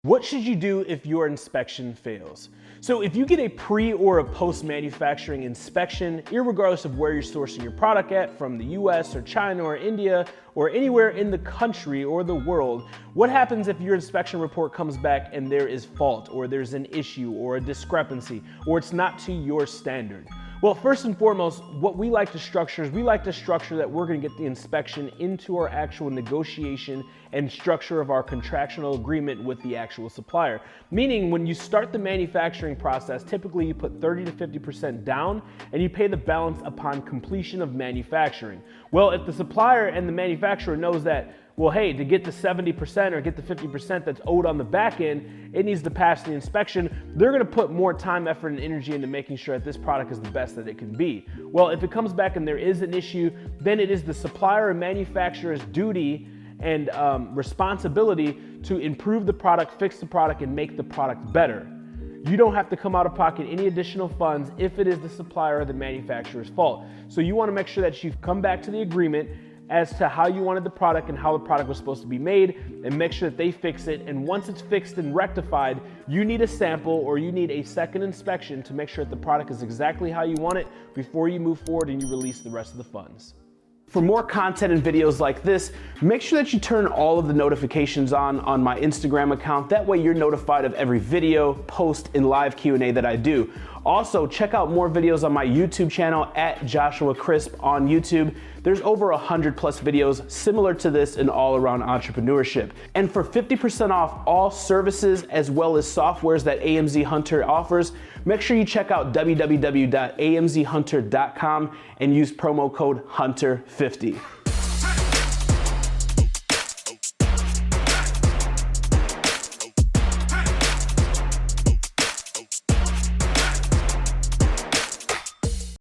What should you do if your inspection fails? So if you get a pre or a post-manufacturing inspection, irregardless of where you're sourcing your product at, from the US or China or India or anywhere in the country or the world, what happens if your inspection report comes back and there is fault, or there's an issue or a discrepancy, or it's not to your standard? Well, first and foremost, what we like to structure is we like to structure that we're going to get the inspection into our actual negotiation and structure of our contractual agreement with the actual supplier. Meaning when you start the manufacturing process, typically you put 30 to 50% down and you pay the balance upon completion of manufacturing. Well, if the supplier and the manufacturer knows that, well, hey, to get the 70% or get the 50% that's owed on the back end, it needs to pass the inspection, they're gonna put more time, effort, and energy into making sure that this product is the best that it can be. Well, if it comes back and there is an issue, then it is the supplier and manufacturer's duty and responsibility to improve the product, fix the product, and make the product better. You don't have to come out of pocket any additional funds if it is the supplier or the manufacturer's fault. So you wanna make sure that you've come back to the agreement as to how you wanted the product and how the product was supposed to be made, and make sure that they fix it. And once it's fixed and rectified, you need a sample or you need a second inspection to make sure that the product is exactly how you want it before you move forward and you release the rest of the funds. For more content and videos like this, make sure that you turn all of the notifications on my Instagram account. That way you're notified of every video, post, and live Q&A that I do. Also, check out more videos on my YouTube channel at Joshua Crisp on YouTube. There's over 100+ videos similar to this in all around entrepreneurship. And for 50% off all services as well as softwares that AMZ Hunter offers, make sure you check out www.amzhunter.com and use promo code HUNTER50.